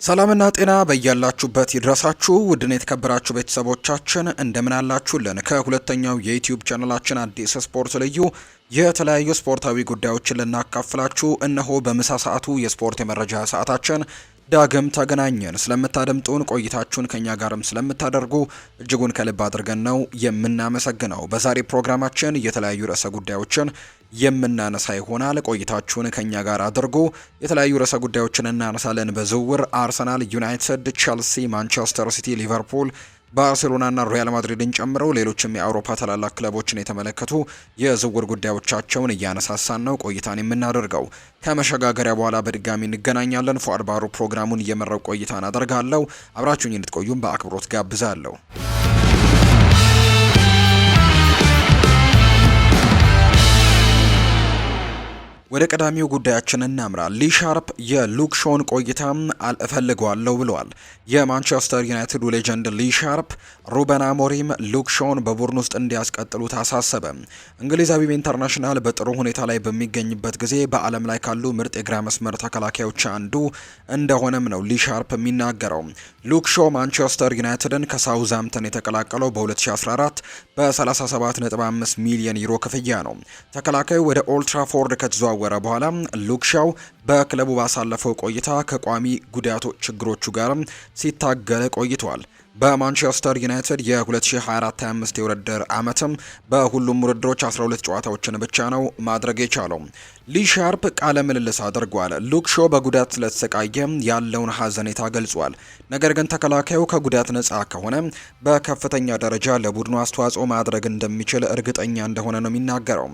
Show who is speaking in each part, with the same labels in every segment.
Speaker 1: ሰላምና ጤና በያላችሁበት ይድረሳችሁ ውድን የተከበራችሁ ቤተሰቦቻችን እንደምን አላችሁልን? ከሁለተኛው የዩቲዩብ ቻናላችን አዲስ ስፖርት ልዩ የተለያዩ ስፖርታዊ ጉዳዮችን ልናካፍላችሁ እነሆ በምሳ ሰዓቱ የስፖርት የመረጃ ሰዓታችን ዳግም ተገናኘን። ስለምታደምጡን ቆይታችሁን ከኛ ጋርም ስለምታደርጉ እጅጉን ከልብ አድርገን ነው የምናመሰግነው። በዛሬ ፕሮግራማችን የተለያዩ ርዕሰ ጉዳዮችን የምናነሳ ይሆናል። ቆይታችሁን ከኛ ጋር አድርጉ። የተለያዩ ርዕሰ ጉዳዮችን እናነሳለን። በዝውውር አርሰናል፣ ዩናይትድ፣ ቸልሲ፣ ማንቸስተር ሲቲ፣ ሊቨርፑል፣ ባርሴሎናና ሪያል ማድሪድን ጨምሮ ሌሎችም የአውሮፓ ታላላቅ ክለቦችን የተመለከቱ የዝውውር ጉዳዮቻቸውን እያነሳሳን ነው ቆይታን የምናደርገው። ከመሸጋገሪያ በኋላ በድጋሚ እንገናኛለን። ፉአድ ባሩ ፕሮግራሙን እየመራው ቆይታን አደርጋለሁ። አብራችሁኝ እንድትቆዩም በአክብሮት ጋብዛለሁ። ወደ ቀዳሚው ጉዳያችን እናምራ። ሊሻርፕ የሉክ ሾውን ቆይታ እፈልገዋለሁ ብለዋል። የማንቸስተር ዩናይትድ ሌጀንድ ሊሻርፕ ሩበን አሞሪም ሉክ ሾውን በቡድን ውስጥ እንዲያስቀጥሉ ታሳሰበ። እንግሊዛዊው ኢንተርናሽናል በጥሩ ሁኔታ ላይ በሚገኝበት ጊዜ በዓለም ላይ ካሉ ምርጥ የግራ መስመር ተከላካዮች አንዱ እንደሆነም ነው ሊሻርፕ የሚናገረው። ሉክ ሾው ማንቸስተር ዩናይትድን ከሳውዝሃምፕተን የተቀላቀለው በ2014 በ37.5 ሚሊዮን ዩሮ ክፍያ ነው። ተከላካዩ ወደ ኦልድ ትራፎርድ ከተዘዋወረ በኋላ ሉክ ሾው በክለቡ ባሳለፈው ቆይታ ከቋሚ ጉዳቶች ችግሮቹ ጋር ሲታገል ቆይቷል። በማንቸስተር ዩናይትድ የ2024-25 የውድድር ዓመትም በሁሉም ውድድሮች 12 ጨዋታዎችን ብቻ ነው ማድረግ የቻለው። ሊሻርፕ ቃለ ምልልስ አድርጓል። ሉክ ሾው በጉዳት ስለተሰቃየ ያለውን ሐዘኔታ ገልጿል። ነገር ግን ተከላካዩ ከጉዳት ነፃ ከሆነ በከፍተኛ ደረጃ ለቡድኑ አስተዋጽኦ ማድረግ እንደሚችል እርግጠኛ እንደሆነ ነው የሚናገረው።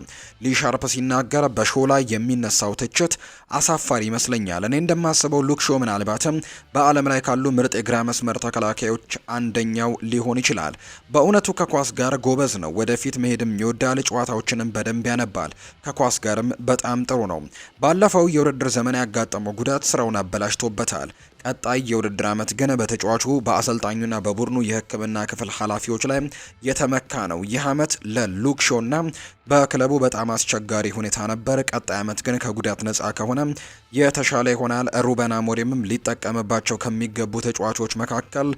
Speaker 1: ሊሻርፕ ሲናገር በሾው ላይ የሚነሳው ትችት አሳፋሪ ይመስለኛል። እኔ እንደማስበው ሉክ ሾው ምናልባትም በዓለም ላይ ካሉ ምርጥ የግራ መስመር ተከላካዮች አንደኛው ሊሆን ይችላል። በእውነቱ ከኳስ ጋር ጎበዝ ነው። ወደፊት መሄድም ይወዳል። ጨዋታዎችንም በደንብ ያነባል። ከኳስ ጋርም በጣም ጥሩ ነው። ባለፈው የውድድር ዘመን ያጋጠመው ጉዳት ስራውን አበላሽቶበታል። ቀጣይ የውድድር ዓመት ግን በተጫዋቹ በአሰልጣኙና በቡድኑ የሕክምና ክፍል ኃላፊዎች ላይ የተመካ ነው። ይህ ዓመት ለሉክ ሾውና በክለቡ በጣም አስቸጋሪ ሁኔታ ነበር። ቀጣይ ዓመት ግን ከጉዳት ነፃ ከሆነ የተሻለ ይሆናል። ሩበን አሞሪምም ሊጠቀምባቸው ከሚገቡ ተጫዋቾች መካከል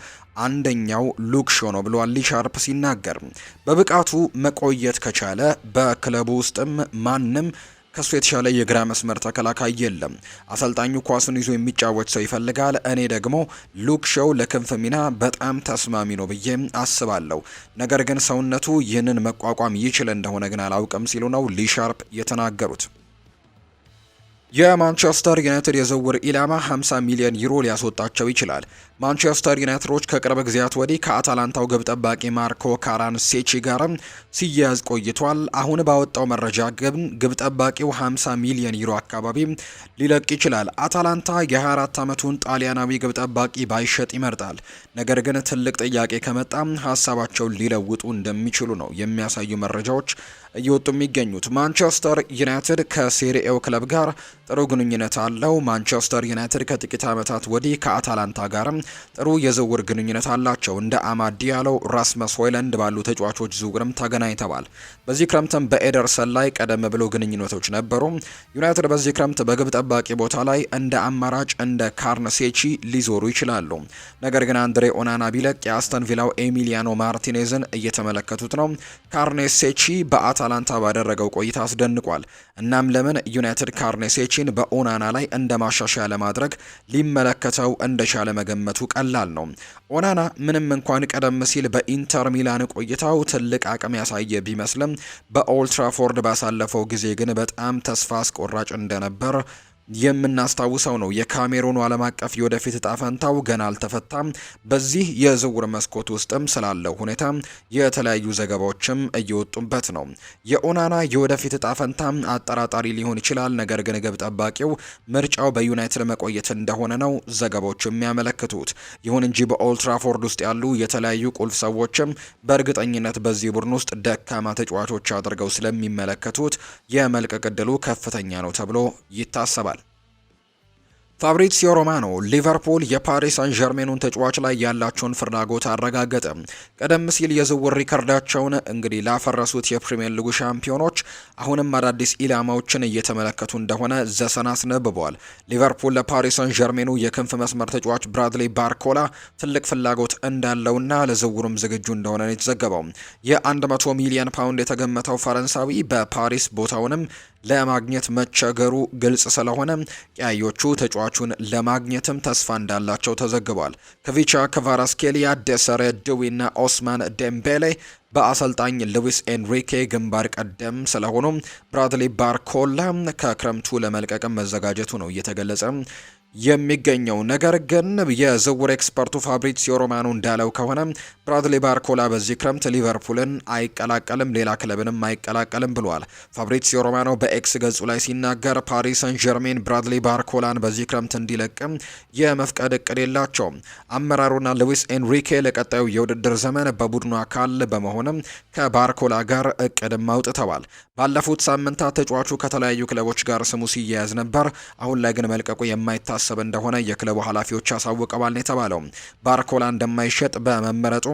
Speaker 1: አንደኛው ሉክ ሾው ነው ብሏል ሊሻርፕ ሲናገር። በብቃቱ መቆየት ከቻለ በክለቡ ውስጥም ማንም ከሱ የተሻለ የግራ መስመር ተከላካይ የለም። አሰልጣኙ ኳሱን ይዞ የሚጫወት ሰው ይፈልጋል። እኔ ደግሞ ሉክ ሾው ለክንፍ ሚና በጣም ተስማሚ ነው ብዬ አስባለሁ። ነገር ግን ሰውነቱ ይህንን መቋቋም ይችል እንደሆነ ግን አላውቅም ሲሉ ነው ሊሻርፕ የተናገሩት። የማንቸስተር ዩናይትድ የዝውውር ኢላማ 50 ሚሊዮን ዩሮ ሊያስወጣቸው ይችላል። ማንቸስተር ዩናይትዶች ከቅርብ ጊዜያት ወዲህ ከአታላንታው ግብ ጠባቂ ማርኮ ካራንሴቺ ጋርም ሲያያዝ ቆይቷል። አሁን ባወጣው መረጃ ግብ ጠባቂው 50 ሚሊዮን ዩሮ አካባቢ ሊለቅ ይችላል። አታላንታ የ24 ዓመቱን ጣሊያናዊ ግብ ጠባቂ ባይሸጥ ይመርጣል። ነገር ግን ትልቅ ጥያቄ ከመጣ ሀሳባቸውን ሊለውጡ እንደሚችሉ ነው የሚያሳዩ መረጃዎች እየወጡ የሚገኙት። ማንቸስተር ዩናይትድ ከሴሪኤው ክለብ ጋር ጥሩ ግንኙነት አለው። ማንቸስተር ዩናይትድ ከጥቂት ዓመታት ወዲህ ከአታላንታ ጋርም ጥሩ የዝውውር ግንኙነት አላቸው። እንደ አማድ ዲያሎ፣ ራስመስ ሆይለንድ ባሉ ተጫዋቾች ዝውውርም ተገናኝተዋል። በዚህ ክረምትም በኤደርሰን ላይ ቀደም ብሎ ግንኙነቶች ነበሩ። ዩናይትድ በዚህ ክረምት በግብ ጠባቂ ቦታ ላይ እንደ አማራጭ እንደ ካርነሴቺ ሊዞሩ ይችላሉ። ነገር ግን አንድሬ ኦናና ቢለቅ የአስተን ቪላው ኤሚሊያኖ ማርቲኔዝን እየተመለከቱት ነው። ካርኔሴቺ በአታላንታ ባደረገው ቆይታ አስደንቋል። እናም ለምን ዩናይትድ ካርኔሴቺን በኦናና ላይ እንደ ማሻሻያ ለማድረግ ሊመለከተው እንደቻለ መገመቱ ቀላል ነው። ኦናና ምንም እንኳን ቀደም ሲል በኢንተር ሚላን ቆይታው ትልቅ አቅም ያሳየ ቢመስልም በኦልድ ትራፎርድ ባሳለፈው ጊዜ ግን በጣም ተስፋ አስቆራጭ እንደነበር የምናስታውሰው ነው። የካሜሩኑ ዓለም አቀፍ የወደፊት እጣ ፈንታው ገና አልተፈታም። በዚህ የዝውውር መስኮት ውስጥም ስላለው ሁኔታ የተለያዩ ዘገባዎችም እየወጡበት ነው። የኦናና የወደፊት እጣ ፈንታ አጠራጣሪ ሊሆን ይችላል። ነገር ግን ግብ ጠባቂው ምርጫው በዩናይትድ መቆየት እንደሆነ ነው ዘገባዎቹ የሚያመለክቱት። ይሁን እንጂ በኦልድ ትራፎርድ ውስጥ ያሉ የተለያዩ ቁልፍ ሰዎችም በእርግጠኝነት በዚህ ቡድን ውስጥ ደካማ ተጫዋቾች አድርገው ስለሚመለከቱት የመልቀቅ ዕድሉ ከፍተኛ ነው ተብሎ ይታሰባል። ፋብሪዚዮ ሮማኖ ሊቨርፑል የፓሪስ ሳን ዠርሜኑን ተጫዋች ላይ ያላቸውን ፍላጎት አረጋገጠ። ቀደም ሲል የዝውውር ሪከርዳቸውን እንግዲህ ላፈረሱት የፕሪሚየር ሊጉ ሻምፒዮኖች አሁንም አዳዲስ ኢላማዎችን እየተመለከቱ እንደሆነ ዘሰን አስነብበዋል። ሊቨርፑል ለፓሪስ ሳን ዠርሜኑ የክንፍ መስመር ተጫዋች ብራድሊ ባርኮላ ትልቅ ፍላጎት እንዳለውና ለዝውውሩም ዝግጁ እንደሆነ ነው የተዘገበው። የ100 ሚሊዮን ፓውንድ የተገመተው ፈረንሳዊ በፓሪስ ቦታውንም ለማግኘት መቸገሩ ግልጽ ስለሆነ ቀያዮቹ ተጫዋቹን ለማግኘትም ተስፋ እንዳላቸው ተዘግቧል። ከቪቻ ክቫራትስኬሊያ፣ ዴሰሬ ዱዊና ኦስማን ዴምቤሌ በአሰልጣኝ ሉዊስ ኤንሪኬ ግንባር ቀደም ስለሆኑ ብራድሊ ባርኮላ ከክረምቱ ለመልቀቅም መዘጋጀቱ ነው እየተገለጸ የሚገኘው። ነገር ግን የዝውውር ኤክስፐርቱ ፋብሪዚዮ ሮማኖ እንዳለው ከሆነ ብራድሊ ባርኮላ በዚህ ክረምት ሊቨርፑልን አይቀላቀልም፣ ሌላ ክለብንም አይቀላቀልም ብሏል። ፋብሪዚዮ ሮማኖ በኤክስ ገጹ ላይ ሲናገር ፓሪስ ሰን ዠርሜን ብራድሊ ባርኮላን በዚህ ክረምት እንዲለቅም የመፍቀድ እቅድ የላቸውም። አመራሩና ሉዊስ ኤንሪኬ ለቀጣዩ የውድድር ዘመን በቡድኑ አካል በመሆንም ከባርኮላ ጋር እቅድም አውጥተዋል። ባለፉት ሳምንታት ተጫዋቹ ከተለያዩ ክለቦች ጋር ስሙ ሲያያዝ ነበር። አሁን ላይ ግን መልቀቁ የማይታሰብ እንደሆነ የክለቡ ኃላፊዎች አሳውቀዋል ነው የተባለው። ባርኮላ እንደማይሸጥ በመመረጡ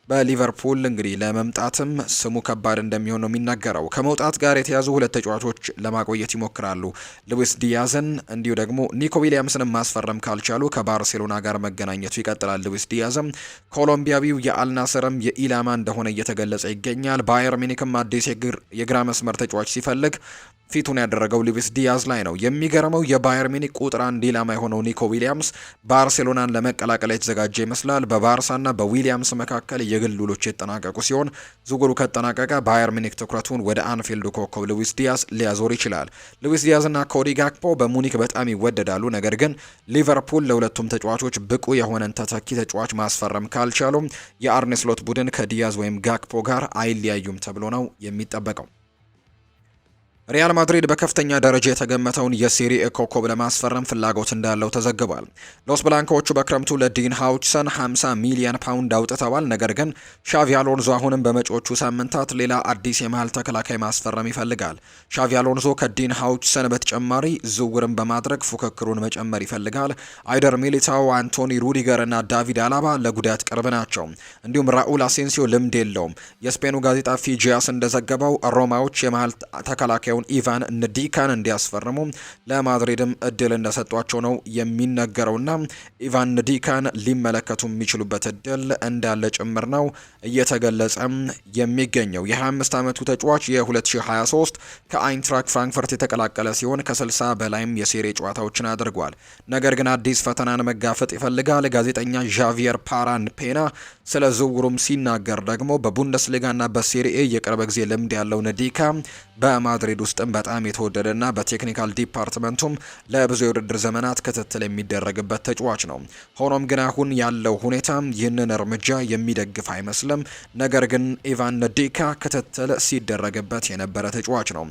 Speaker 1: በሊቨርፑል እንግዲህ ለመምጣትም ስሙ ከባድ እንደሚሆን ነው የሚናገረው። ከመውጣት ጋር የተያዙ ሁለት ተጫዋቾች ለማቆየት ይሞክራሉ። ሉዊስ ዲያዝን እንዲሁ ደግሞ ኒኮ ዊሊያምስን ማስፈረም ካልቻሉ ከባርሴሎና ጋር መገናኘቱ ይቀጥላል። ሉዊስ ዲያዝም ኮሎምቢያዊው የአልናስርም የኢላማ እንደሆነ እየተገለጸ ይገኛል። ባየር ሚኒክም አዲስ የግራ መስመር ተጫዋች ሲፈልግ ፊቱን ያደረገው ሉዊስ ዲያዝ ላይ ነው። የሚገርመው የባየር ሚኒክ ቁጥር 1 ኢላማ የሆነው ኒኮ ዊሊያምስ ባርሴሎናን ለመቀላቀል የተዘጋጀ ይመስላል። በባርሳና በዊሊያምስ መካከል የግል ውሎች የተጠናቀቁ ሲሆን ዝውውሩ ከተጠናቀቀ ባየር ሚኒክ ትኩረቱን ወደ አንፊልዱ ኮከብ ሉዊስ ዲያዝ ሊያዞር ይችላል። ሉዊስ ዲያዝና ኮዲ ጋክፖ በሙኒክ በጣም ይወደዳሉ። ነገር ግን ሊቨርፑል ለሁለቱም ተጫዋቾች ብቁ የሆነን ተተኪ ተጫዋች ማስፈረም ካልቻሉ የአርኔ ስሎት ቡድን ከዲያዝ ወይም ጋክፖ ጋር አይለያዩም ተብሎ ነው የሚጠበቀው። ሪያል ማድሪድ በከፍተኛ ደረጃ የተገመተውን የሴሪኤ ኮከብ ለማስፈረም ፍላጎት እንዳለው ተዘግቧል። ሎስ ብላንኮዎቹ በክረምቱ ለዲን ሃውችሰን 50 ሚሊዮን ፓውንድ አውጥተዋል። ነገር ግን ሻቪ አሎንዞ አሁንም በመጪዎቹ ሳምንታት ሌላ አዲስ የመሃል ተከላካይ ማስፈረም ይፈልጋል። ሻቪ አሎንዞ ከዲን ሃውችሰን በተጨማሪ ዝውውርን በማድረግ ፉክክሩን መጨመር ይፈልጋል። አይደር ሚሊታው፣ አንቶኒ ሩዲገር እና ዳቪድ አላባ ለጉዳት ቅርብ ናቸው። እንዲሁም ራኡል አሴንሲዮ ልምድ የለውም። የስፔኑ ጋዜጣ ፊጂያስ እንደዘገበው ሮማዎች የመሃል ተከላካይ ኢቫን ንዲካን እንዲያስፈርሙ ለማድሪድም እድል እንደሰጧቸው ነው የሚነገረውና ኢቫን ንዲካን ሊመለከቱ የሚችሉበት እድል እንዳለ ጭምር ነው እየተገለጸ የሚገኘው። የ25 ዓመቱ ተጫዋች የ2023 ከአይንትራክ ፍራንክፈርት የተቀላቀለ ሲሆን ከ60 በላይም የሴሪ ጨዋታዎችን አድርጓል። ነገር ግን አዲስ ፈተናን መጋፈጥ ይፈልጋል። ጋዜጠኛ ዣቪየር ፓራን ፔና ስለ ዝውውሩም ሲናገር ደግሞ በቡንደስሊጋና በሴሪኤ የቅርብ ጊዜ ልምድ ያለው ንዲካ በማድሪድ ውስጥም በጣም የተወደደና በቴክኒካል ዲፓርትመንቱም ለብዙ የውድድር ዘመናት ክትትል የሚደረግበት ተጫዋች ነው። ሆኖም ግን አሁን ያለው ሁኔታ ይህንን እርምጃ የሚደግፍ አይመስልም። ነገር ግን ኢቫን ንዲካ ክትትል ሲደረግበት የነበረ ተጫዋች ነው።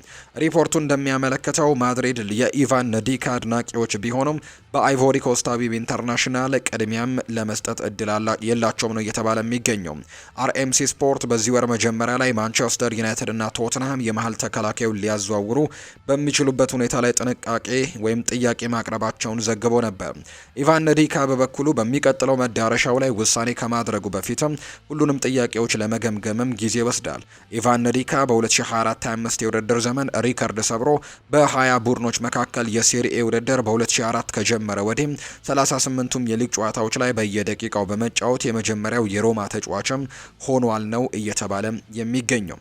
Speaker 1: ሪፖርቱ እንደሚያመለክተው ማድሪድ የኢቫን ንዲካ አድናቂዎች ቢሆኑም በአይቮሪ ኮስታዊ ኢንተርናሽናል ቅድሚያም ለመስጠት እድል የላቸውም ነው እየተባለ የሚገኘው። አርኤምሲ ስፖርት በዚህ ወር መጀመሪያ ላይ ማንቸስተር ዩናይትድ እና ቶትንሃም የመሃል ተከላካዩን ሊያዘዋውሩ በሚችሉበት ሁኔታ ላይ ጥንቃቄ ወይም ጥያቄ ማቅረባቸውን ዘግቦ ነበር። ኢቫን ንዲካ በበኩሉ በሚቀጥለው መዳረሻው ላይ ውሳኔ ከማድረጉ በፊትም ሁሉንም ጥያቄዎች ለመገምገምም ጊዜ ይወስዳል። ኢቫን ንዲካ በ2024-25 የውድድር ዘመን ሪከርድ ሰብሮ በ20 ቡድኖች መካከል የሴሪኤ ውድድር በ2004 ከጀመረ ወዲህ 38ቱም የሊግ ጨዋታዎች ላይ በየደቂቃው በመጫወት የመጀመሪያው የሮማ ተጫዋችም ሆኗል ነው እየተባለ የሚገኘው።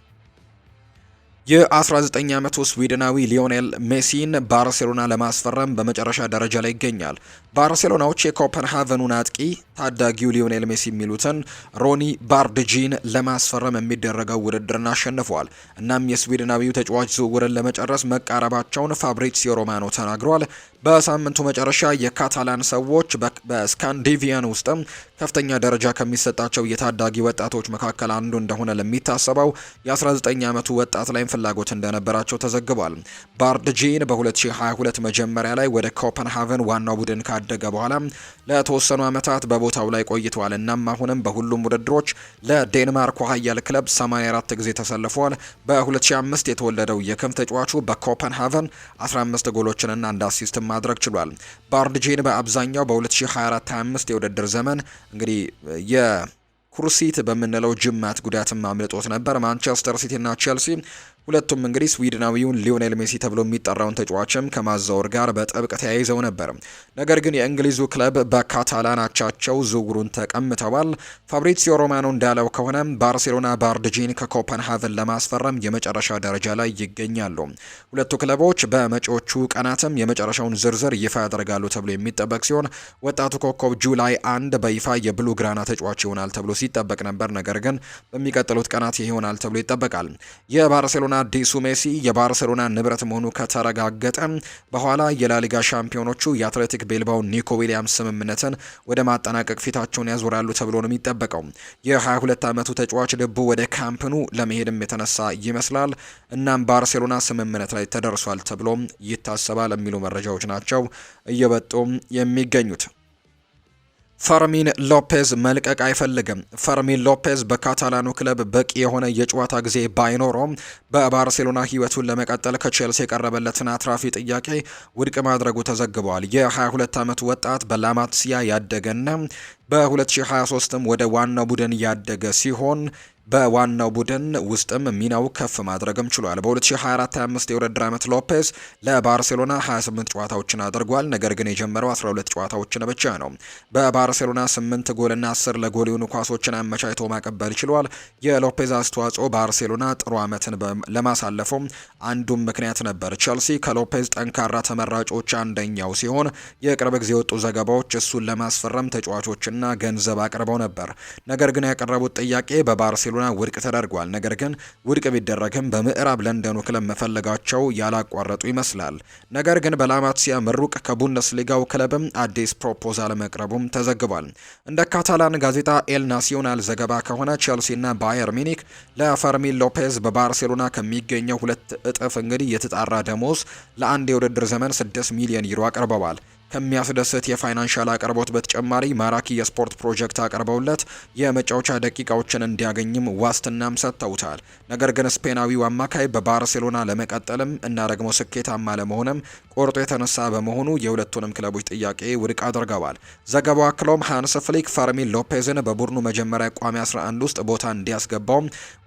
Speaker 1: የ19 ዓመቱ ስዊድናዊ ሊዮኔል ሜሲን ባርሴሎና ለማስፈረም በመጨረሻ ደረጃ ላይ ይገኛል። ባርሴሎናዎች የኮፐንሃቨኑን አጥቂ ታዳጊው ሊዮኔል ሜሲ የሚሉትን ሮኒ ባርድጂን ለማስፈረም የሚደረገው ውድድርን አሸንፈዋል። እናም የስዊድናዊው ተጫዋች ዝውውርን ለመጨረስ መቃረባቸውን ፋብሪዚዮ ሮማኖ ተናግሯል። በሳምንቱ መጨረሻ የካታላን ሰዎች በስካንዲቪያን ውስጥም ከፍተኛ ደረጃ ከሚሰጣቸው የታዳጊ ወጣቶች መካከል አንዱ እንደሆነ ለሚታሰበው የ19 ዓመቱ ወጣት ላይ ፍላጎት እንደነበራቸው ተዘግቧል። ባርድጂን በ2022 መጀመሪያ ላይ ወደ ኮፐንሃቨን ዋናው ቡድን ካደገ በኋላ ለተወሰኑ ዓመታት በቦታው ላይ ቆይተዋል። እናም አሁንም በሁሉም ውድድሮች ለዴንማርክ ኃያል ክለብ 84 ጊዜ ተሰልፏል። በ2005 የተወለደው የክንፍ ተጫዋቹ በኮፐንሃቨን 15 ጎሎችንና አንድ አሲስትም ማድረግ ችሏል። ባርድጄን በአብዛኛው በ2024-25 የውድድር ዘመን እንግዲህ ኩርሲት በምንለው ጅማት ጉዳትም አምልጦት ነበር። ማንቸስተር ሲቲ እና ቼልሲ ሁለቱም እንግዲህ ስዊድናዊውን ሊዮኔል ሜሲ ተብሎ የሚጠራውን ተጫዋችም ከማዛወር ጋር በጥብቅ ተያይዘው ነበር። ነገር ግን የእንግሊዙ ክለብ በካታላን አቻቸው ዝውውሩን ተቀምተዋል። ፋብሪዚዮ ሮማኖ እንዳለው ከሆነ ባርሴሎና ባርድጂን ከኮፐንሃቨን ለማስፈረም የመጨረሻ ደረጃ ላይ ይገኛሉ። ሁለቱ ክለቦች በመጪዎቹ ቀናትም የመጨረሻውን ዝርዝር ይፋ ያደርጋሉ ተብሎ የሚጠበቅ ሲሆን ወጣቱ ኮከብ ጁላይ 1 በይፋ የብሉ ግራና ተጫዋች ይሆናል ተብሎ ሲጠበቅ ነበር። ነገር ግን በሚቀጥሉት ቀናት ይሆናል ተብሎ ይጠበቃል። የባርሴሎና አዲሱ ሜሲ የባርሴሎና ንብረት መሆኑ ከተረጋገጠ በኋላ የላሊጋ ሻምፒዮኖቹ የአትሌቲክ ቤልባው ኒኮ ዊሊያምስ ስምምነትን ወደ ማጠናቀቅ ፊታቸውን ያዞራሉ ተብሎ ነው የሚጠበቀው። የ22 ዓመቱ ተጫዋች ልቡ ወደ ካምፕኑ ለመሄድም የተነሳ ይመስላል። እናም ባርሴሎና ስምምነት ላይ ተደርሷል ተብሎ ይታሰባል የሚሉ መረጃዎች ናቸው እየወጡ የሚገኙት። ፈርሚን ሎፔዝ መልቀቅ አይፈልግም። ፈርሚን ሎፔዝ በካታላኑ ክለብ በቂ የሆነ የጨዋታ ጊዜ ባይኖረውም በባርሴሎና ሕይወቱን ለመቀጠል ከቼልሲ የቀረበለትን አትራፊ ጥያቄ ውድቅ ማድረጉ ተዘግቧል። የ22 ዓመቱ ወጣት በላማሲያ ያደገና በ2023ም ወደ ዋናው ቡድን ያደገ ሲሆን በዋናው ቡድን ውስጥም ሚናው ከፍ ማድረግም ችሏል። በ2024-25 የውድድር ዓመት ሎፔዝ ለባርሴሎና 28 ጨዋታዎችን አድርጓል። ነገር ግን የጀመረው 12 ጨዋታዎችን ብቻ ነው። በባርሴሎና 8 ጎልና 10 ለጎል የሆኑ ኳሶችን አመቻችቶ ማቀበል ችሏል። የሎፔዝ አስተዋጽኦ ባርሴሎና ጥሩ ዓመትን ለማሳለፉም አንዱም ምክንያት ነበር። ቼልሲ ከሎፔዝ ጠንካራ ተመራጮች አንደኛው ሲሆን የቅርብ ጊዜ የወጡ ዘገባዎች እሱን ለማስፈረም ተጫዋቾችና ገንዘብ አቅርበው ነበር። ነገር ግን ያቀረቡት ጥያቄ በባርሴሎና ውድቅ ተደርጓል። ነገር ግን ውድቅ ቢደረግም በምዕራብ ለንደኑ ክለብ መፈለጋቸው ያላቋረጡ ይመስላል። ነገር ግን በላማሲያ ምሩቅ ከቡንደስሊጋው ክለብም አዲስ ፕሮፖዛል መቅረቡም ተዘግቧል። እንደ ካታላን ጋዜጣ ኤል ናሲዮናል ዘገባ ከሆነ ቼልሲና ባየር ሚኒክ ለፈርሚን ሎፔዝ በባርሴሎና ከሚገኘው 2 እጥፍ እንግዲህ የተጣራ ደሞዝ ለአንድ የውድድር ዘመን 6 ሚሊዮን ዩሮ አቅርበዋል። ከሚያስደስት የፋይናንሻል አቅርቦት በተጨማሪ ማራኪ የስፖርት ፕሮጀክት አቅርበውለት የመጫወቻ ደቂቃዎችን እንዲያገኝም ዋስትናም ሰጥተውታል። ነገር ግን ስፔናዊው አማካይ በባርሴሎና ለመቀጠልም እና ደግሞ ስኬታማ ለመሆንም ቆርጦ የተነሳ በመሆኑ የሁለቱንም ክለቦች ጥያቄ ውድቅ አድርገዋል። ዘገባው አክሎም ሃንስ ፍሊክ ፈርሚን ሎፔዝን በቡድኑ መጀመሪያ ቋሚ 11 ውስጥ ቦታ እንዲያስገባው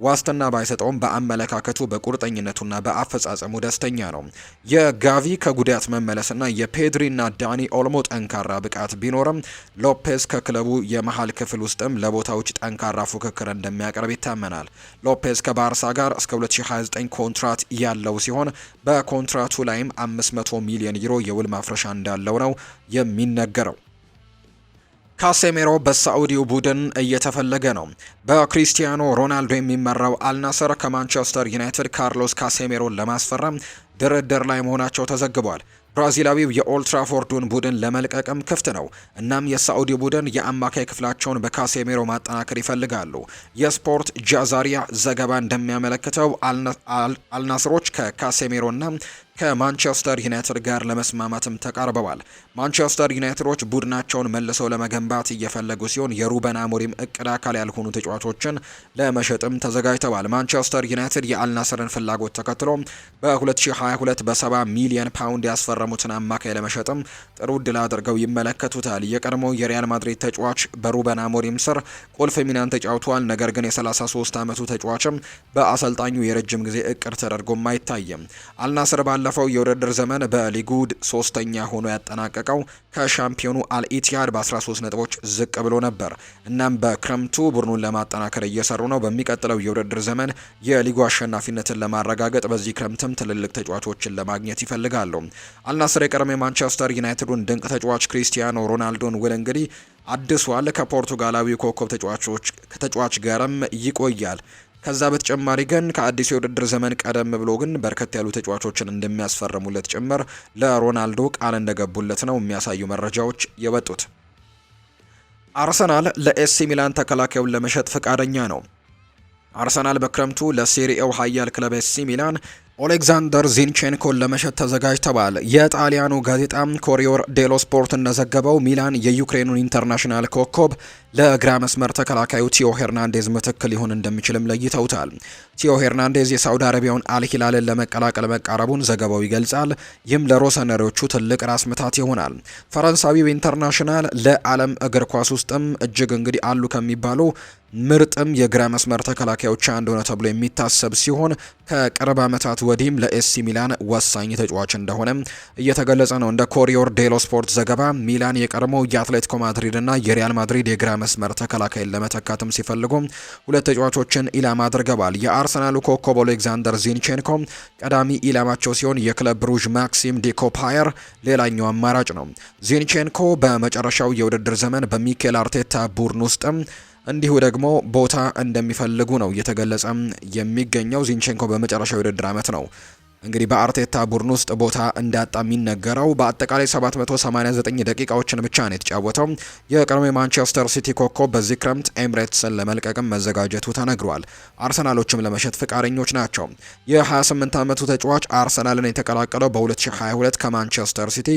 Speaker 1: ዋስትና ባይሰጠውም በአመለካከቱ በቁርጠኝነቱና በአፈጻጸሙ ደስተኛ ነው። የጋቪ ከጉዳት መመለስና የፔድሪና ዳኒ ኦልሞ ጠንካራ ብቃት ቢኖርም ሎፔዝ ከክለቡ የመሃል ክፍል ውስጥም ለቦታዎች ጠንካራ ፉክክር እንደሚያቀርብ ይታመናል። ሎፔዝ ከባርሳ ጋር እስከ 2029 ኮንትራት ያለው ሲሆን በኮንትራቱ ላይም 500 ሚሊዮን ዩሮ የውል ማፍረሻ እንዳለው ነው የሚነገረው። ካሴሜሮ በሳዑዲው ቡድን እየተፈለገ ነው። በክሪስቲያኖ ሮናልዶ የሚመራው አልናሰር ከማንቸስተር ዩናይትድ ካርሎስ ካሴሜሮን ለማስፈረም ድርድር ላይ መሆናቸው ተዘግቧል። ብራዚላዊው የኦልትራፎርዱን ቡድን ለመልቀቅም ክፍት ነው። እናም የሳዑዲ ቡድን የአማካይ ክፍላቸውን በካሴሜሮ ማጠናከር ይፈልጋሉ። የስፖርት ጃዛሪያ ዘገባ እንደሚያመለክተው አልናስሮች ከካሴሜሮና ከማንቸስተር ዩናይትድ ጋር ለመስማማትም ተቃርበዋል። ማንቸስተር ዩናይትዶች ቡድናቸውን መልሰው ለመገንባት እየፈለጉ ሲሆን የሩበን አሞሪም እቅድ አካል ያልሆኑ ተጫዋቾችን ለመሸጥም ተዘጋጅተዋል። ማንቸስተር ዩናይትድ የአልናስርን ፍላጎት ተከትሎ በ2022 በ70 ሚሊዮን ፓውንድ ያስፈረሙትን አማካይ ለመሸጥም ጥሩ ዕድል አድርገው ይመለከቱታል። የቀድሞው የሪያል ማድሪድ ተጫዋች በሩበን አሞሪም ስር ቁልፍ ሚናን ተጫውተዋል። ነገር ግን የ33 ዓመቱ ተጫዋችም በአሰልጣኙ የረጅም ጊዜ እቅድ ተደርጎም አይታይም። አልናስር ባለፈው የውድድር ዘመን በሊጉ ሶስተኛ ሆኖ ያጠናቀቀው ከሻምፒዮኑ አልኢቲያድ በ13 ነጥቦች ዝቅ ብሎ ነበር። እናም በክረምቱ ቡድኑን ለማጠናከር እየሰሩ ነው። በሚቀጥለው የውድድር ዘመን የሊጉ አሸናፊነትን ለማረጋገጥ በዚህ ክረምትም ትልልቅ ተጫዋቾችን ለማግኘት ይፈልጋሉ። አልናስር የቀድሞ የማንቸስተር ዩናይትዱን ድንቅ ተጫዋች ክሪስቲያኖ ሮናልዶን ውል እንግዲህ አድሷል። ከፖርቱጋላዊ ኮከብ ተጫዋች ጋርም ይቆያል። ከዛ በተጨማሪ ግን ከአዲሱ የውድድር ዘመን ቀደም ብሎ ግን በርከት ያሉ ተጫዋቾችን እንደሚያስፈርሙለት ጭምር ለሮናልዶ ቃል እንደገቡለት ነው የሚያሳዩ መረጃዎች የወጡት። አርሰናል ለኤሲ ሚላን ተከላካዩን ለመሸጥ ፈቃደኛ ነው። አርሰናል በክረምቱ ለሴሪኤው ኃያል ክለብ ኤሲ ሚላን ኦሌክዛንደር ዚንቼንኮን ለመሸጥ ተዘጋጅተዋል። የጣሊያኑ ጋዜጣ ኮሪዮር ዴሎ ስፖርት እንደዘገበው ሚላን የዩክሬኑን ኢንተርናሽናል ኮከብ ለግራ መስመር ተከላካዩ ቲዮ ሄርናንዴዝ ምትክ ሊሆን እንደሚችልም ለይተውታል። ቲዮ ሄርናንዴዝ የሳውዲ አረቢያውን አልሂላልን ለመቀላቀል መቃረቡን ዘገባው ይገልጻል። ይህም ለሮሰነሪዎቹ ትልቅ ራስ ምታት ይሆናል። ፈረንሳዊው ኢንተርናሽናል ለዓለም እግር ኳስ ውስጥም እጅግ እንግዲህ አሉ ከሚባሉ ምርጥም የግራ መስመር ተከላካዮች አንዱ ነው ተብሎ የሚታሰብ ሲሆን ከቅርብ ዓመታት ወዲህም ለኤሲ ሚላን ወሳኝ ተጫዋች እንደሆነ እየተገለጸ ነው። እንደ ኮሪዮር ዴሎ ስፖርት ዘገባ ሚላን የቀድሞው የአትሌቲኮ ማድሪድ እና የሪያል ማድሪድ የግራ መስመር ተከላካይን ለመተካትም ሲፈልጉ ሁለት ተጫዋቾችን ኢላማ አድርገዋል። የአርሰናሉ ኮከብ ኦሌክዛንደር ዚንቼንኮ ቀዳሚ ኢላማቸው ሲሆን የክለብ ብሩዥ ማክሲም ዲኮፓየር ሌላኛው አማራጭ ነው። ዚንቼንኮ በመጨረሻው የውድድር ዘመን በሚኬል አርቴታ ቡድን ውስጥም እንዲሁ ደግሞ ቦታ እንደሚፈልጉ ነው እየተገለጸ የሚገኘው። ዚንቼንኮ በመጨረሻው የውድድር ዓመት ነው እንግዲህ በአርቴታ ቡድን ውስጥ ቦታ እንዳጣ የሚነገረው። በአጠቃላይ 789 ደቂቃዎችን ብቻ ነው የተጫወተው። የቀድሞ የማንቸስተር ሲቲ ኮከብ በዚህ ክረምት ኤምሬትስን ለመልቀቅም መዘጋጀቱ ተነግሯል። አርሰናሎችም ለመሸጥ ፍቃደኞች ናቸው። የ28 ዓመቱ ተጫዋች አርሰናልን የተቀላቀለው በ2022 ከማንቸስተር ሲቲ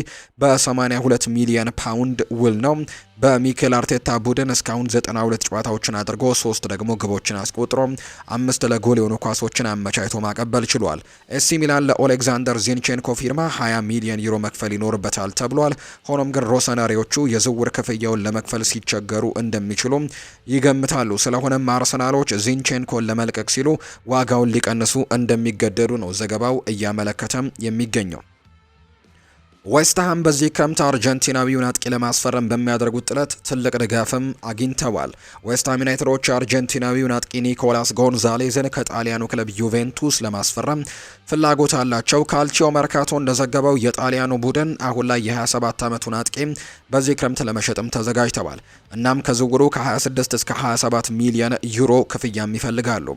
Speaker 1: በ82 ሚሊዮን ፓውንድ ውል ነው። በሚኬል አርቴታ ቡድን እስካሁን 92 ጨዋታዎችን አድርጎ 3 ደግሞ ግቦችን አስቆጥሮ 5 ለጎል የሆኑ ኳሶችን አመቻችቶ ማቀበል ችሏል። ኤሲ ሚላን ለኦሌክዛንደር ዚንቼንኮ ፊርማ 20 ሚሊዮን ዩሮ መክፈል ይኖርበታል ተብሏል። ሆኖም ግን ሮሰናሪዎቹ የዝውውር ክፍያውን ለመክፈል ሲቸገሩ እንደሚችሉ ይገምታሉ። ስለሆነም አርሰናሎች ዚንቼንኮን ለመልቀቅ ሲሉ ዋጋውን ሊቀንሱ እንደሚገደዱ ነው ዘገባው እያመለከተ የሚገኘው። ዌስትሃም በዚህ ክረምት አርጀንቲናዊውን አጥቂ ለማስፈረም በሚያደርጉት ጥረት ትልቅ ድጋፍም አግኝተዋል። ዌስትሃም ዩናይትዶች አርጀንቲናዊውን አጥቂ ኒኮላስ ጎንዛሌዝን ከጣሊያኑ ክለብ ዩቬንቱስ ለማስፈረም ፍላጎት አላቸው። ካልቺዮ መርካቶ እንደዘገበው የጣሊያኑ ቡድን አሁን ላይ የ27 ዓመቱን አጥቂ በዚህ ክረምት ለመሸጥም ተዘጋጅተዋል። እናም ከዝውውሩ ከ26 እስከ 27 ሚሊዮን ዩሮ ክፍያም ይፈልጋሉ።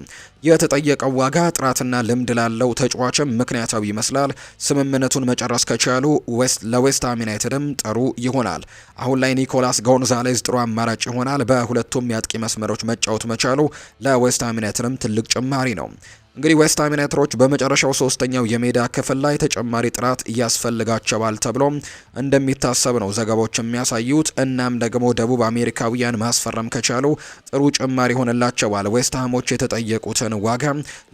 Speaker 1: የተጠየቀው ዋጋ ጥራትና ልምድ ላለው ተጫዋችም ምክንያታዊ ይመስላል። ስምምነቱን መጨረስ ከቻሉ ለዌስትሃም ዩናይትድም ጥሩ ይሆናል። አሁን ላይ ኒኮላስ ጎንዛሌዝ ጥሩ አማራጭ ይሆናል። በሁለቱም የአጥቂ መስመሮች መጫወት መቻሉ ለዌስትሃም ዩናይትድም ትልቅ ጭማሪ ነው። እንግዲህ ዌስትሃም ዩናይትዶች በመጨረሻው ሶስተኛው የሜዳ ክፍል ላይ ተጨማሪ ጥራት ያስፈልጋቸዋል ተብሎ እንደሚታሰብ ነው ዘገባዎች የሚያሳዩት። እናም ደግሞ ደቡብ አሜሪካውያን ማስፈረም ከቻሉ ጥሩ ጭማሪ ሆነላቸዋል። ዌስትሃሞች የተጠየቁትን ዋጋ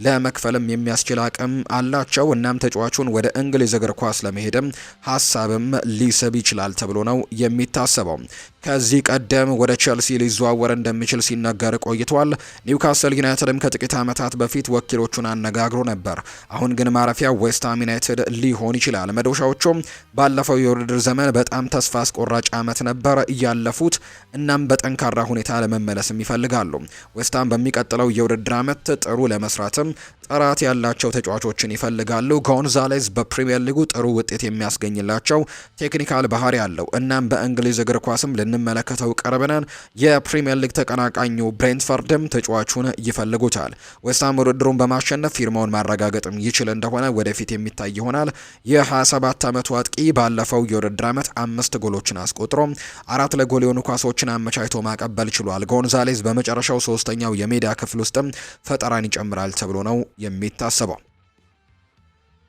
Speaker 1: ለመክፈልም የሚያስችል አቅም አላቸው። እናም ተጫዋቹን ወደ እንግሊዝ እግር ኳስ ለመሄድም ሀሳብም ሊስብ ይችላል ተብሎ ነው የሚታሰበው። ከዚህ ቀደም ወደ ቼልሲ ሊዘዋወር እንደሚችል ሲነገር ቆይቷል። ኒውካስል ዩናይትድም ከጥቂት ዓመታት በፊት ወኪሎቹን አነጋግሮ ነበር። አሁን ግን ማረፊያ ዌስትሃም ዩናይትድ ሊሆን ይችላል። መዶሻዎቹም ባለፈው የውድድር ዘመን በጣም ተስፋ አስቆራጭ ዓመት ነበር እያለፉት። እናም በጠንካራ ሁኔታ ለመመለስም ይፈልጋሉ። ዌስትሃም በሚቀጥለው የውድድር ዓመት ጥሩ ለመስራትም ጥራት ያላቸው ተጫዋቾችን ይፈልጋሉ። ጎንዛሌዝ በፕሪሚየር ሊጉ ጥሩ ውጤት የሚያስገኝላቸው ቴክኒካል ባህሪ ያለው እናም በእንግሊዝ እግር ኳስም ልንመለከተው ቀርበናል። የፕሪሚየር ሊግ ተቀናቃኙ ብሬንትፈርድም ተጫዋቹን ይፈልጉታል። ዌስትሃም ውድድሩን በማሸነፍ ፊርማውን ማረጋገጥም ይችል እንደሆነ ወደፊት የሚታይ ይሆናል። የ27 ዓመቱ አጥቂ ባለፈው የውድድር ዓመት 5 ጎሎችን አስቆጥሮ 4 ለጎል የሆኑ ኳሶችን አመቻችቶ ማቀበል ችሏል። ጎንዛሌዝ በመጨረሻው ሶስተኛው የሜዳ ክፍል ውስጥም ፈጠራን ይጨምራል ተብሎ ነው የሚታሰበው።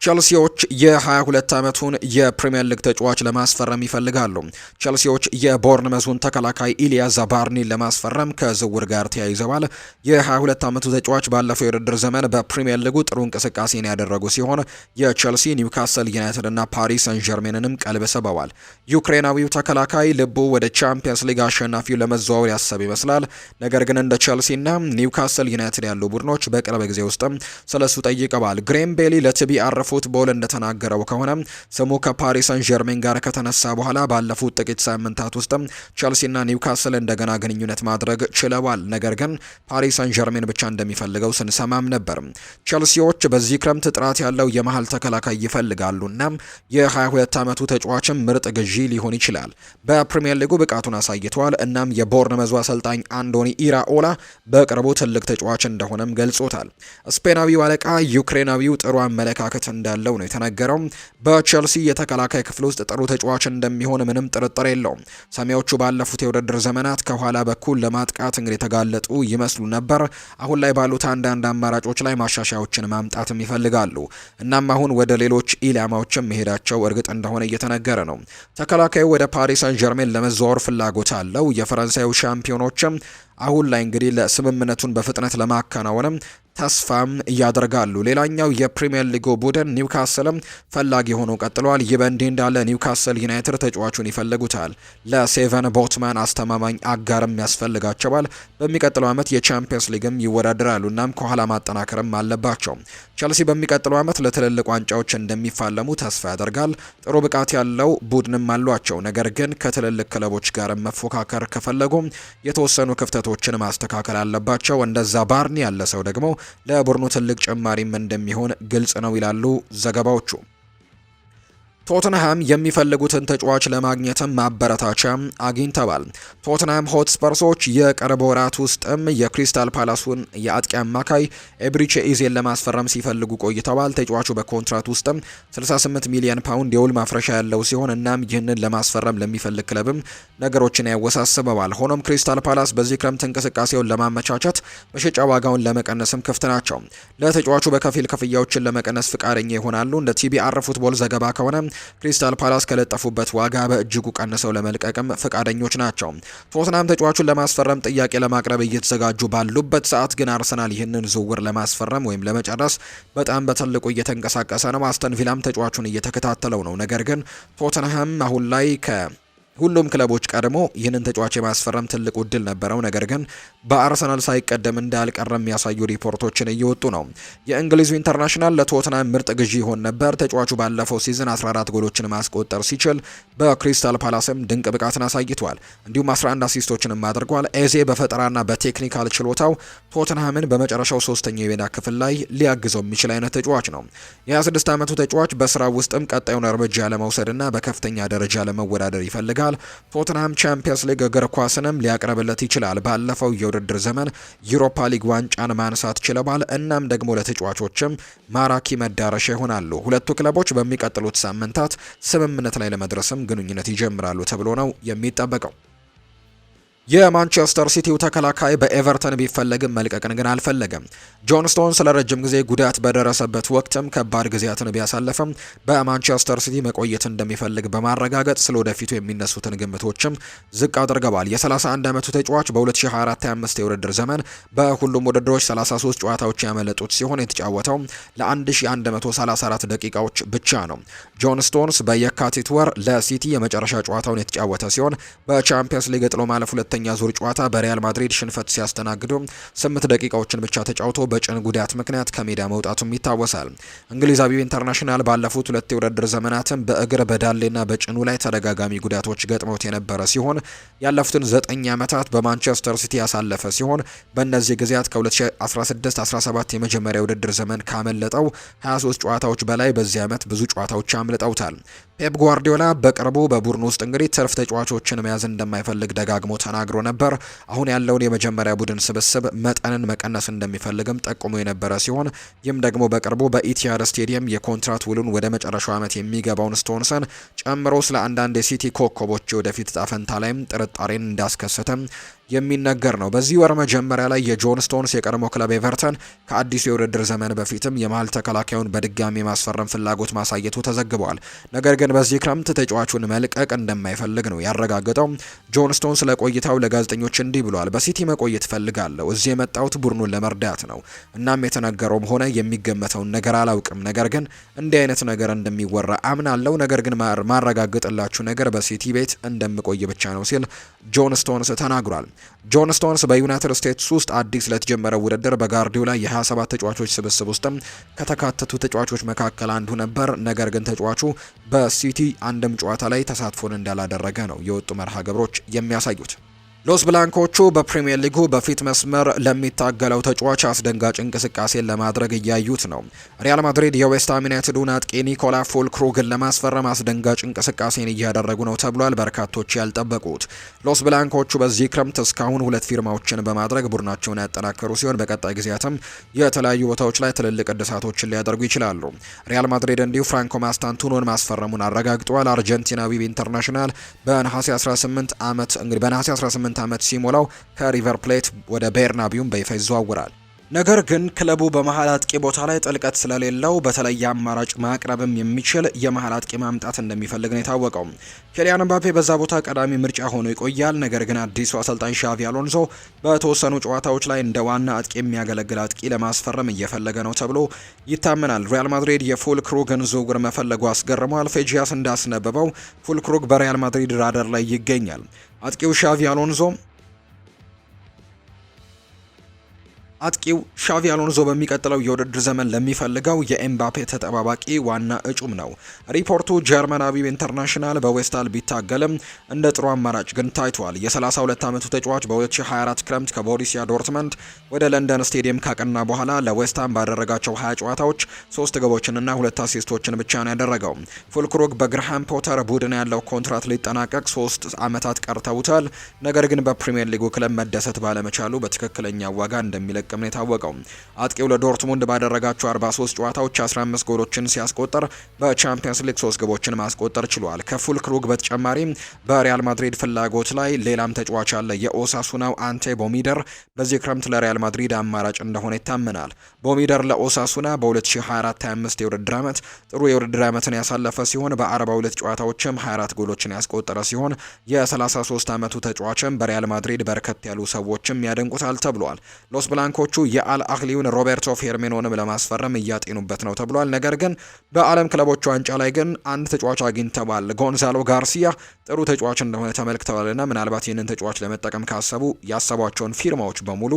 Speaker 1: ቸልሲዎች የ22 ዓመቱን የፕሪሚየር ሊግ ተጫዋች ለማስፈረም ይፈልጋሉ። ቸልሲዎች የቦርንመዙን ተከላካይ ኢሊያ ዛባርኒን ለማስፈረም ከዝውውር ጋር ተያይዘዋል። የ22 ዓመቱ ተጫዋች ባለፈው የውድድር ዘመን በፕሪሚየር ሊጉ ጥሩ እንቅስቃሴን ያደረጉ ሲሆን የቸልሲ፣ ኒውካስል ዩናይትድ እና ፓሪስ ሰን ዠርሜንንም ቀልብ ስበዋል። ዩክሬናዊው ተከላካይ ልቡ ወደ ቻምፒየንስ ሊግ አሸናፊው ለመዘዋወር ያሰብ ይመስላል። ነገር ግን እንደ ቸልሲና ኒውካስል ዩናይትድ ያሉ ቡድኖች በቅርብ ጊዜ ውስጥም ስለሱ ጠይቀዋል። ግሬም ቤሊ ለቲቢአር ፉትቦል እንደተናገረው ከሆነ ስሙ ከፓሪስ ሰን ዠርሜን ጋር ከተነሳ በኋላ ባለፉት ጥቂት ሳምንታት ውስጥም ቸልሲና ኒውካስል እንደገና ግንኙነት ማድረግ ችለዋል። ነገር ግን ፓሪስ ሰን ዠርሜን ብቻ እንደሚፈልገው ስንሰማም ነበር። ቸልሲዎች በዚህ ክረምት ጥራት ያለው የመሃል ተከላካይ ይፈልጋሉና የ22 ዓመቱ ተጫዋችም ምርጥ ግዢ ሊሆን ይችላል። በፕሪሚየር ሊጉ ብቃቱን አሳይቷል። እናም የቦርንመዙ አሰልጣኝ አንዶኒ ኢራኦላ በቅርቡ ትልቅ ተጫዋች እንደሆነም ገልጾታል። ስፔናዊው አለቃ ዩክሬናዊው ጥሩ አመለካከትና እንዳለው ነው የተነገረው። በቼልሲ የተከላካይ ክፍል ውስጥ ጥሩ ተጫዋች እንደሚሆን ምንም ጥርጥር የለውም። ሰማያዊዎቹ ባለፉት የውድድር ዘመናት ከኋላ በኩል ለማጥቃት እንግዲህ የተጋለጡ ይመስሉ ነበር። አሁን ላይ ባሉት አንዳንድ አማራጮች ላይ ማሻሻያዎችን ማምጣትም ይፈልጋሉ። እናም አሁን ወደ ሌሎች ኢላማዎችም መሄዳቸው እርግጥ እንደሆነ እየተነገረ ነው። ተከላካዩ ወደ ፓሪስ ሰን ዠርሜን ለመዘዋወር ፍላጎት አለው። የፈረንሳዩ ሻምፒዮኖችም አሁን ላይ እንግዲህ ለስምምነቱን በፍጥነት ለማከናወንም ተስፋም እያደርጋሉ። ሌላኛው የፕሪሚየር ሊጉ ቡድን ኒውካስልም ፈላጊ ሆኖ ቀጥሏል። ይህ በእንዲህ እንዳለ ኒውካስል ዩናይትድ ተጫዋቹን ይፈልጉታል። ለሴቨን ቦትማን አስተማማኝ አጋርም ያስፈልጋቸዋል። በሚቀጥለው ዓመት የቻምፒየንስ ሊግም ይወዳደራሉ። እናም ከኋላ ማጠናከርም አለባቸው። ቸልሲ በሚቀጥለው ዓመት ለትልልቅ ዋንጫዎች እንደሚፋለሙ ተስፋ ያደርጋል። ጥሩ ብቃት ያለው ቡድንም አሏቸው። ነገር ግን ከትልልቅ ክለቦች ጋር መፎካከር ከፈለጉ የተወሰኑ ክፍተቶችን ማስተካከል አለባቸው። እንደዛ ባርኒ ያለ ሰው ደግሞ ለቡድኑ ትልቅ ጭማሪም እንደሚሆን ግልጽ ነው ይላሉ ዘገባዎቹ። ቶትንሃም የሚፈልጉትን ተጫዋች ለማግኘትም ማበረታቻ አግኝተዋል። ቶትንሃም ሆትስፐርሶች የቅርብ ወራት ውስጥም የክሪስታል ፓላሱን የአጥቂ አማካይ ኤብሪቼ ኢዜን ለማስፈረም ሲፈልጉ ቆይተዋል። ተጫዋቹ በኮንትራት ውስጥም 68 ሚሊዮን ፓውንድ የውል ማፍረሻ ያለው ሲሆን እናም ይህንን ለማስፈረም ለሚፈልግ ክለብም ነገሮችን ያወሳስበዋል። ሆኖም ክሪስታል ፓላስ በዚህ ክረምት እንቅስቃሴውን ለማመቻቸት መሸጫ ዋጋውን ለመቀነስም ክፍት ናቸው። ለተጫዋቹ በከፊል ክፍያዎችን ለመቀነስ ፍቃደኛ ይሆናሉ። እንደ ቲቢአር ፉትቦል ዘገባ ከሆነ ክሪስታል ፓላስ ከለጠፉበት ዋጋ በእጅጉ ቀንሰው ለመልቀቅም ፈቃደኞች ናቸው። ቶትናም ተጫዋቹን ለማስፈረም ጥያቄ ለማቅረብ እየተዘጋጁ ባሉበት ሰዓት ግን አርሰናል ይህንን ዝውውር ለማስፈረም ወይም ለመጨረስ በጣም በትልቁ እየተንቀሳቀሰ ነው። አስተን ቪላም ተጫዋቹን እየተከታተለው ነው። ነገር ግን ቶትንሃም አሁን ላይ ሁሉም ክለቦች ቀድሞ ይህንን ተጫዋች የማስፈረም ትልቅ እድል ነበረው። ነገር ግን በአርሰናል ሳይቀደም እንዳልቀረ የሚያሳዩ ሪፖርቶችን እየወጡ ነው። የእንግሊዙ ኢንተርናሽናል ለቶትናም ምርጥ ግዢ ይሆን ነበር። ተጫዋቹ ባለፈው ሲዝን 14 ጎሎችን ማስቆጠር ሲችል በክሪስታል ፓላስም ድንቅ ብቃትን አሳይቷል። እንዲሁም 11 አሲስቶችንም አድርጓል። ኤዜ በፈጠራና በቴክኒካል ችሎታው ቶትንሃምን በመጨረሻው ሶስተኛው የሜዳ ክፍል ላይ ሊያግዘው የሚችል አይነት ተጫዋች ነው። የ26 ዓመቱ ተጫዋች በስራው ውስጥም ቀጣዩን እርምጃ ለመውሰድና በከፍተኛ ደረጃ ለመወዳደር ይፈልጋል። ቶትንሃም ቻምፒየንስ ሊግ እግር ኳስንም ሊያቀርብለት ይችላል። ባለፈው የውድድር ዘመን ዩሮፓ ሊግ ዋንጫን ማንሳት ችለዋል። እናም ደግሞ ለተጫዋቾችም ማራኪ መዳረሻ ይሆናሉ። ሁለቱ ክለቦች በሚቀጥሉት ሳምንታት ስምምነት ላይ ለመድረስም ግንኙነት ይጀምራሉ ተብሎ ነው የሚጠበቀው። የማንቸስተር ሲቲው ተከላካይ በኤቨርተን ቢፈለግም መልቀቅን ግን አልፈለገም። ጆን ስቶንስ ለረጅም ጊዜ ጉዳት በደረሰበት ወቅትም ከባድ ጊዜያትን ቢያሳለፍም በማንቸስተር ሲቲ መቆየት እንደሚፈልግ በማረጋገጥ ስለወደፊቱ የሚነሱትን ግምቶችም ዝቅ አድርገዋል። የ31 ዓመቱ ተጫዋች በ2024/25 የውድድር ዘመን በሁሉም ውድድሮች 33 ጨዋታዎች ያመለጡት ሲሆን የተጫወተው ለ1134 ደቂቃዎች ብቻ ነው። ጆን ስቶንስ በየካቲት ወር ለሲቲ የመጨረሻ ጨዋታውን የተጫወተ ሲሆን በቻምፒየንስ ሊግ ጥሎ ማለፍ ሁለተኛ ዙር ጨዋታ በሪያል ማድሪድ ሽንፈት ሲያስተናግዱ 8 ደቂቃዎችን ብቻ ተጫውቶ በጭን ጉዳት ምክንያት ከሜዳ መውጣቱም ይታወሳል። እንግሊዛዊው ኢንተርናሽናል ባለፉት ሁለት የውድድር ዘመናትም በእግር በዳሌና በጭኑ ላይ ተደጋጋሚ ጉዳቶች ገጥመውት የነበረ ሲሆን ያለፉትን 9 ዓመታት በማንቸስተር ሲቲ ያሳለፈ ሲሆን በእነዚህ ጊዜያት ከ2016-17 የመጀመሪያ የውድድር ዘመን ካመለጠው 23 ጨዋታዎች በላይ በዚህ ዓመት ብዙ ጨዋታዎች አምልጠውታል። ፔፕ ጓርዲዮላ በቅርቡ በቡድን ውስጥ እንግዲህ ትርፍ ተጫዋቾችን መያዝ እንደማይፈልግ ደጋግሞ ተናግሮ ነበር። አሁን ያለውን የመጀመሪያ ቡድን ስብስብ መጠንን መቀነስ እንደሚፈልግም ጠቁሞ የነበረ ሲሆን ይህም ደግሞ በቅርቡ በኢቲሃድ ስቴዲየም የኮንትራት ውሉን ወደ መጨረሻው ዓመት የሚገባውን ስቶንሰን ጨምሮ ስለ አንዳንድ የሲቲ ኮከቦች ወደፊት ዕጣ ፈንታ ላይም ጥርጣሬን እንዳስከሰተም የሚነገር ነው። በዚህ ወር መጀመሪያ ላይ የጆን ስቶንስ የቀድሞ ክለብ ኤቨርተን ከአዲሱ የውድድር ዘመን በፊትም የመሃል ተከላካዩን በድጋሚ ማስፈረም ፍላጎት ማሳየቱ ተዘግቧል። ነገር ግን በዚህ ክረምት ተጫዋቹን መልቀቅ እንደማይፈልግ ነው ያረጋገጠው። ጆን ስቶንስ ለቆይታው ለጋዜጠኞች እንዲህ ብሏል። በሲቲ መቆየት ፈልጋለሁ። እዚህ የመጣሁት ቡድኑን ለመርዳት ነው። እናም የተነገረውም ሆነ የሚገመተውን ነገር አላውቅም። ነገር ግን እንዲህ አይነት ነገር እንደሚወራ አምናለሁ። ነገር ግን ማረጋገጥላችሁ ነገር በሲቲ ቤት እንደምቆይ ብቻ ነው ሲል ጆን ስቶንስ ተናግሯል። ጆን ስቶንስ በዩናይትድ ስቴትስ ውስጥ አዲስ ለተጀመረው ውድድር በጋርዲዮላ የ27 ተጫዋቾች ስብስብ ውስጥም ከተካተቱ ተጫዋቾች መካከል አንዱ ነበር። ነገር ግን ተጫዋቹ በሲቲ አንድም ጨዋታ ላይ ተሳትፎን እንዳላደረገ ነው የወጡ መርሃ ግብሮች የሚያሳዩት። ሎስ ብላንኮቹ በፕሪሚየር ሊጉ በፊት መስመር ለሚታገለው ተጫዋች አስደንጋጭ እንቅስቃሴን ለማድረግ እያዩት ነው። ሪያል ማድሪድ የዌስትሃም ዩናይትዱን አጥቂ ኒኮላ ፉልክሩግን ለማስፈረም አስደንጋጭ እንቅስቃሴን እያደረጉ ነው ተብሏል። በርካቶች ያልጠበቁት ሎስ ብላንኮቹ በዚህ ክረምት እስካሁን 2 ፊርማዎችን በማድረግ ቡድናቸውን ያጠናከሩ ሲሆን በቀጣይ ጊዜያትም የተለያዩ ቦታዎች ላይ ትልልቅ እድሳቶችን ሊያደርጉ ይችላሉ። ሪያል ማድሪድ እንዲሁ ፍራንኮ ማስታንቱኖን ማስፈረሙን አረጋግጧል። አርጀንቲናዊ ኢንተርናሽናል በነሐሴ 18 ዓመት ሲሞላው ከሪቨር ፕሌት ወደ ቤርናቢውም በይፋ ይዘዋወራል። ነገር ግን ክለቡ በመሃል አጥቂ ቦታ ላይ ጥልቀት ስለሌለው በተለየ አማራጭ ማቅረብም የሚችል የመሃል አጥቂ ማምጣት እንደሚፈልግ ነው የታወቀው። ኬሊያን ምባፔ በዛ ቦታ ቀዳሚ ምርጫ ሆኖ ይቆያል። ነገር ግን አዲሱ አሰልጣኝ ሻቪ አሎንሶ በተወሰኑ ጨዋታዎች ላይ እንደ ዋና አጥቂ የሚያገለግል አጥቂ ለማስፈረም እየፈለገ ነው ተብሎ ይታመናል። ሪያል ማድሪድ የፉልክሩግን ዝውውር መፈለጉ አስገርሟል። ፌጂያስ እንዳስነበበው ፉልክሩግ በሪያል ማድሪድ ራዳር ላይ ይገኛል። አጥቂው ሻቪ አሎንዞ በሚቀጥለው የውድድር ዘመን ለሚፈልገው የኤምባፔ ተጠባባቂ ዋና እጩም ነው። ሪፖርቱ ጀርመናዊው ኢንተርናሽናል በዌስታል ቢታገልም እንደ ጥሩ አማራጭ ግን ታይቷል። የ32 ዓመቱ ተጫዋች በ2024 ክረምት ከቦሩሲያ ዶርትመንድ ወደ ለንደን ስቴዲየም ካቀና በኋላ ለዌስትሃም ባደረጋቸው 20 ጨዋታዎች 3 ግቦችንና 2 አሲስቶችን ብቻ ነው ያደረገው። ፉልክሩግ በግርሃም ፖተር ቡድን ያለው ኮንትራት ሊጠናቀቅ 3 ዓመታት ቀርተውታል። ነገር ግን በፕሪሚየር ሊጉ ክለብ መደሰት ባለመቻሉ በትክክለኛ ዋጋ እንደሚለቅ ነው የታወቀው። አጥቂው ለዶርትሙንድ ባደረጋቸው 43 ጨዋታዎች 15 ጎሎችን ሲያስቆጥር በቻምፒየንስ ሊግ 3 ግቦችን ማስቆጠር ችሏል። ከፉልክሩግ በተጨማሪ በሪያል ማድሪድ ፍላጎት ላይ ሌላም ተጫዋች አለ። የኦሳሱናው አንቴ ቦሚደር በዚህ ክረምት ለሪያል ማድሪድ አማራጭ እንደሆነ ይታመናል። ቦሚደር ለኦሳሱና በ2024-25 የውድድር ዓመት ጥሩ የውድድር ዓመትን ያሳለፈ ሲሆን በ42 ጨዋታዎችም 24 ጎሎችን ያስቆጠረ ሲሆን የ33 ዓመቱ ተጫዋችም በሪያል ማድሪድ በርከት ያሉ ሰዎችም ያደንቁታል ተብሏል። ሎስ ብላንኮቹ የአል አህሊውን ሮቤርቶ ፌርሚኖንም ለማስፈረም እያጤኑበት ነው ተብሏል። ነገር ግን በዓለም ክለቦች ዋንጫ ላይ ግን አንድ ተጫዋች አግኝተዋል። ጎንዛሎ ጋርሲያ ጥሩ ተጫዋች እንደሆነ ተመልክተዋልና ምናልባት ይህንን ተጫዋች ለመጠቀም ያሰቧቸውን ፊርማዎች በሙሉ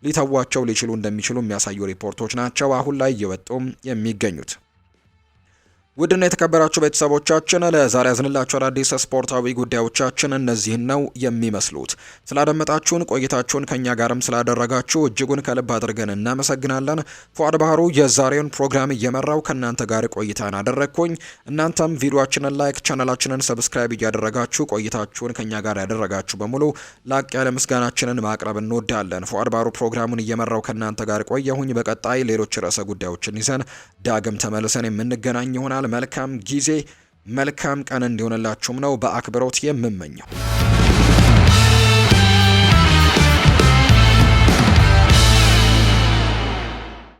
Speaker 1: ሊተዋቸው ሊችሉ እንደሚችሉ የሚያሳዩ ሪፖርቶች ናቸው አሁን ላይ እየወጡም የሚገኙት። ውድና የተከበራችሁ ቤተሰቦቻችን ለዛሬ ያዝንላችሁ አዳዲስ ስፖርታዊ ጉዳዮቻችን እነዚህን ነው የሚመስሉት። ስላደመጣችሁን ቆይታችሁን ከኛ ጋርም ስላደረጋችሁ እጅጉን ከልብ አድርገን እናመሰግናለን። ፉአድ ባህሩ የዛሬውን ፕሮግራም እየመራው ከእናንተ ጋር ቆይታን አደረግኩኝ። እናንተም ቪዲዮአችንን ላይክ፣ ቻናላችንን ሰብስክራይብ እያደረጋችሁ ቆይታችሁን ከኛ ጋር ያደረጋችሁ በሙሉ ላቅ ያለ ምስጋናችንን ማቅረብ እንወዳለን። ፉአድ ባህሩ ፕሮግራሙን እየመራው ከእናንተ ጋር ቆየሁኝ። በቀጣይ ሌሎች ርዕሰ ጉዳዮችን ይዘን ዳግም ተመልሰን የምንገናኝ ይሆናል። መልካም ጊዜ መልካም ቀን እንዲሆንላችሁም ነው በአክብሮት የምመኘው።